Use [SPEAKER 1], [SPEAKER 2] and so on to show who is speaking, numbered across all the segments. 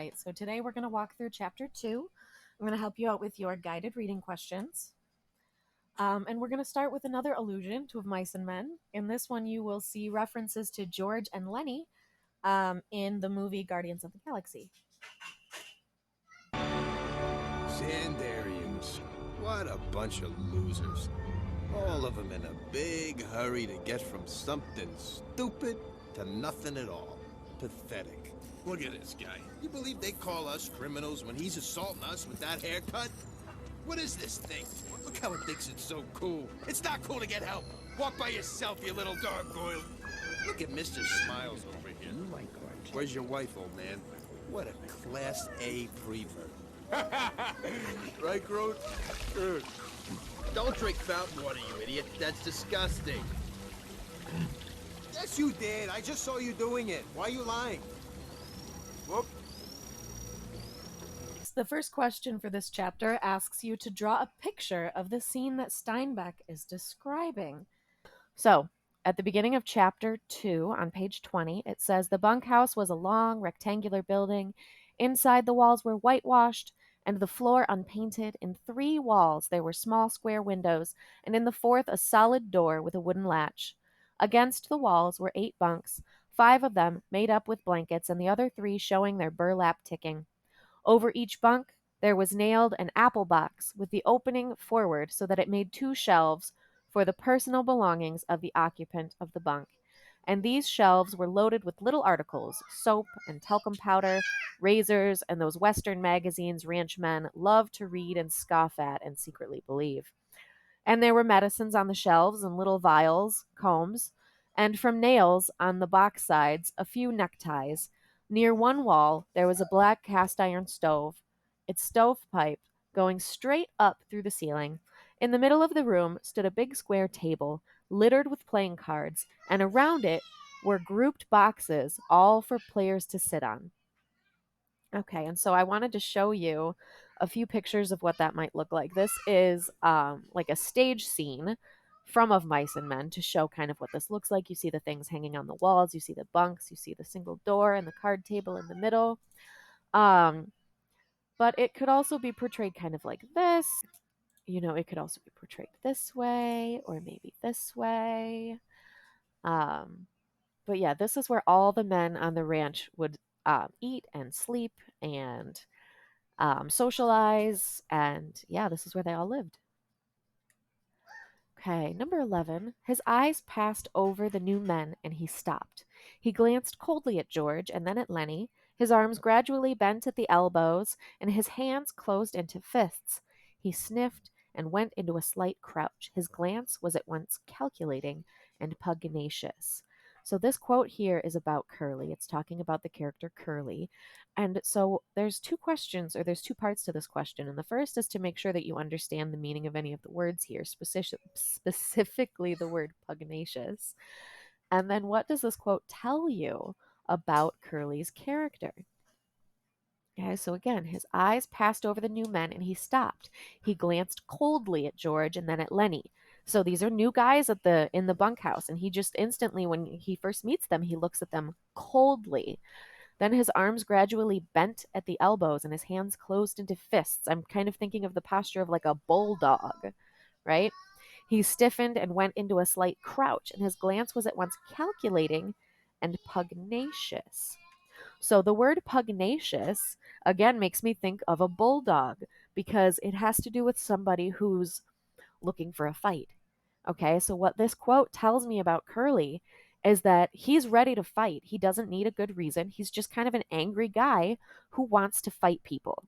[SPEAKER 1] right, so today we're going to walk through chapter 2. I'm going to help you out with your guided reading questions. And we're going to start with another allusion to Of Mice and Men. In this one, you will see references to George and Lenny in the movie Guardians of the Galaxy.
[SPEAKER 2] Sandarians. What a bunch of losers. All of them in a big hurry to get from something stupid to nothing at all. Pathetic. Look at this guy. You believe they call us criminals when he's assaulting us with that haircut? What is this thing? Look how it thinks it's so cool. It's not cool to get help. Walk by yourself, you little gargoyle. Look at Mr. Smiles over here. Where's your wife, old man? What a Class A prevert. Right, Groot? Good. Don't drink fountain water, you idiot. That's disgusting.
[SPEAKER 3] Yes, you did. I just saw you doing it. Why are you lying? Whoop.
[SPEAKER 1] The first question for this chapter asks you to draw a picture of the scene that Steinbeck is describing. So, at the beginning of chapter 2, on page 20, it says the bunkhouse was a long, rectangular building. Inside, the walls were whitewashed and the floor unpainted. In 3 walls, there were small square windows, and in the 4th, a solid door with a wooden latch. Against the walls were 8 bunks, 5 of them made up with blankets, and the other 3 showing their burlap ticking. Over each bunk, there was nailed an apple box with the opening forward so that it made 2 shelves for the personal belongings of the occupant of the bunk. And these shelves were loaded with little articles, soap and talcum powder, razors, and those Western magazines ranchmen love to read and scoff at and secretly believe. And there were medicines on the shelves and little vials, combs, and from nails on the box sides, a few neckties. Near one wall, there was a black cast iron stove, its stovepipe going straight up through the ceiling. In the middle of the room stood a big square table, littered with playing cards, and around it were grouped boxes, all for players to sit on. Okay, and so I wanted to show you a few pictures of what that might look like. This is like a stage scene from Of Mice and Men to show kind of what this looks like. You see the things hanging on the walls, you see the bunks, you see the single door and the card table in the middle. But it could also be portrayed kind of like this. You know, it could also be portrayed this way or maybe this way. But yeah, this is where all the men on the ranch would eat and sleep and socialize. And yeah, this is where they all lived. Okay, number 11. His eyes passed over the new men and he stopped. He glanced coldly at George and then at Lenny. His arms gradually bent at the elbows and his hands closed into fists. He sniffed and went into a slight crouch. His glance was at once calculating and pugnacious. So this quote here is about Curly. It's talking about the character Curly. And so there's 2 questions, or there's 2 parts to this question. And the first is to make sure that you understand the meaning of any of the words here, specifically the word pugnacious. And then what does this quote tell you about Curly's character? Okay, so again, his eyes passed over the new men and he stopped. He glanced coldly at George and then at Lenny. So these are new guys in the bunkhouse, and he just instantly, when he first meets them, he looks at them coldly. Then his arms gradually bent at the elbows and his hands closed into fists. I'm kind of thinking of the posture of like a bulldog, right? He stiffened and went into a slight crouch, and his glance was at once calculating and pugnacious. So the word pugnacious again makes me think of a bulldog because it has to do with somebody who's looking for a fight. Okay, so what this quote tells me about Curly is that he's ready to fight. He doesn't need a good reason. He's just kind of an angry guy who wants to fight people.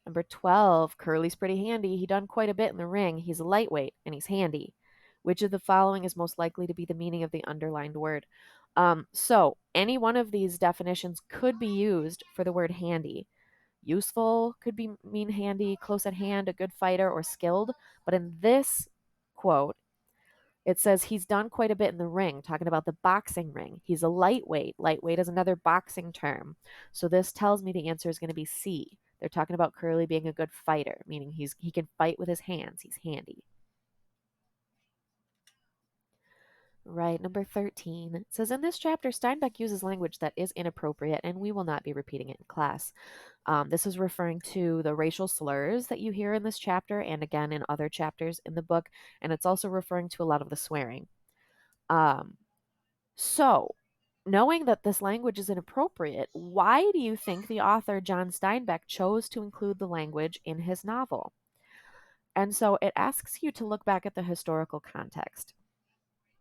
[SPEAKER 1] Number 12, Curly's pretty handy. He done quite a bit in the ring. He's a lightweight and he's handy. Which of the following is most likely to be the meaning of the underlined word? So any one of these definitions could be used for the word handy. Useful could mean handy, close at hand, a good fighter, or skilled. But in this quote, it says he's done quite a bit in the ring, talking about the boxing ring. He's a lightweight. Lightweight is another boxing term. So this tells me the answer is going to be C. They're talking about Curly being a good fighter, meaning he can fight with his hands. He's handy. Right, number 13. It says in this chapter, Steinbeck uses language that is inappropriate, and we will not be repeating it in class. This is referring to the racial slurs that you hear in this chapter and again in other chapters in the book, and it's also referring to a lot of the swearing. Um, so, knowing that this language is inappropriate, why do you think the author John Steinbeck chose to include the language in his novel? And so it asks you to look back at the historical context.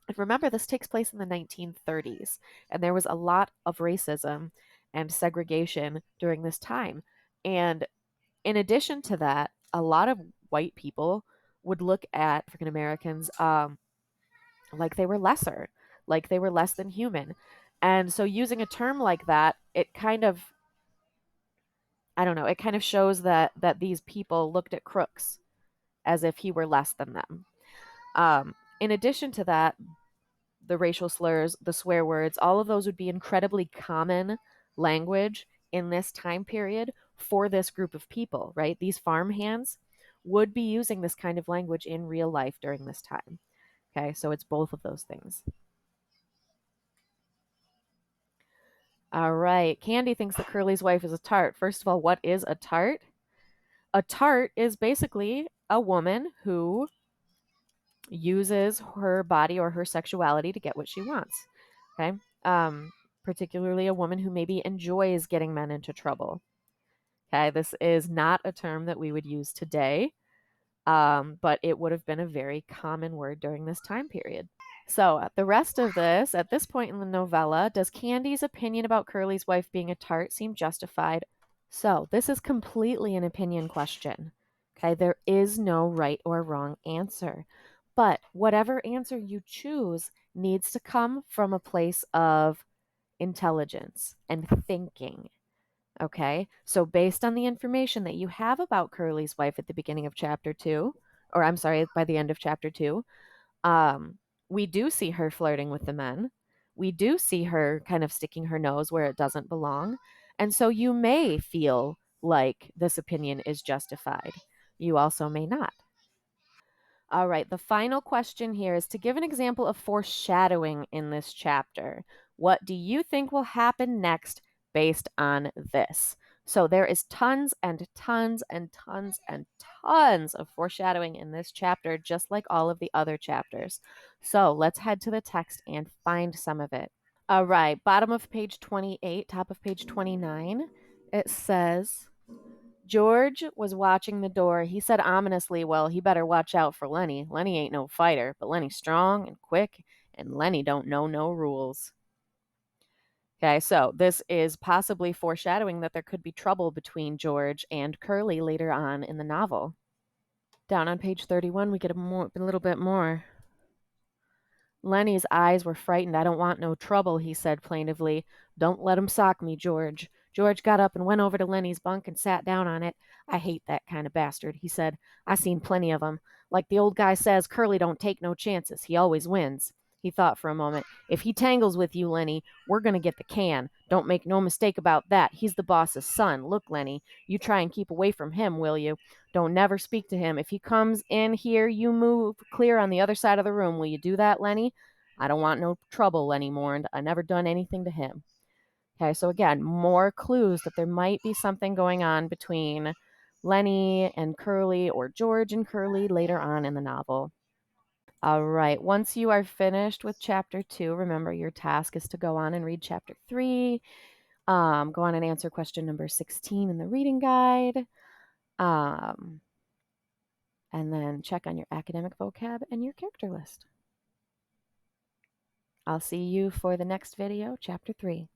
[SPEAKER 1] And remember, this takes place in the 1930s, and there was a lot of racism and segregation during this time. And in addition to that, a lot of white people would look at African Americans like they were lesser, like they were less than human. And so using a term like that, it kind of, I don't know, it kind of shows that these people looked at Crooks as if he were less than them. In addition to that, the racial slurs, the swear words, all of those would be incredibly common language in this time period for this group of people, right? These farmhands would be using this kind of language in real life during this time. Okay, so it's both of those things. All right, Candy thinks that Curly's wife is a tart. First of all, what is a tart? A tart is basically a woman who uses her body or her sexuality to get what she wants. Okay. Particularly a woman who maybe enjoys getting men into trouble. Okay. This is not a term that we would use today, but it would have been a very common word during this time period. So, the rest of this, at this point in the novella, does Candy's opinion about Curly's wife being a tart seem justified? So, this is completely an opinion question. Okay, there is no right or wrong answer. But whatever answer you choose needs to come from a place of intelligence and thinking. Okay, so based on the information that you have about Curly's wife at the beginning of chapter two, or I'm sorry, by the end of chapter two, um, we do see her flirting with the men. We do see her kind of sticking her nose where it doesn't belong. And so you may feel like this opinion is justified. You also may not. All right, the final question here is to give an example of foreshadowing in this chapter. What do you think will happen next based on this? So there is tons and tons and tons and tons of foreshadowing in this chapter, just like all of the other chapters. So let's head to the text and find some of it. All right, bottom of page 28, top of page 29, it says, George was watching the door. He said ominously, well, he better watch out for Lenny. Lenny ain't no fighter, but Lenny's strong and quick, and Lenny don't know no rules. Okay, so this is possibly foreshadowing that there could be trouble between George and Curly later on in the novel. Down on page 31, we get a little bit more. Lenny's eyes were frightened. I don't want no trouble, he said plaintively. Don't let him sock me, George. George got up and went over to Lenny's bunk and sat down on it. I hate that kind of bastard, he said. I seen plenty of 'em. Like the old guy says, Curly don't take no chances. He always wins. He thought for a moment. If he tangles with you, Lenny, we're going to get the can. Don't make no mistake about that. He's the boss's son. Look, Lenny, you try and keep away from him, will you? Don't never speak to him. If he comes in here, you move clear on the other side of the room. Will you do that, Lenny? I don't want no trouble, Lenny mourned. I never done anything to him. Okay, so again, more clues that there might be something going on between Lenny and Curly or George and Curly later on in the novel. All right, once you are finished with chapter 2, remember your task is to go on and read chapter 3, go on and answer question number 16 in the reading guide, and then check on your academic vocab and your character list. I'll see you for the next video, chapter 3.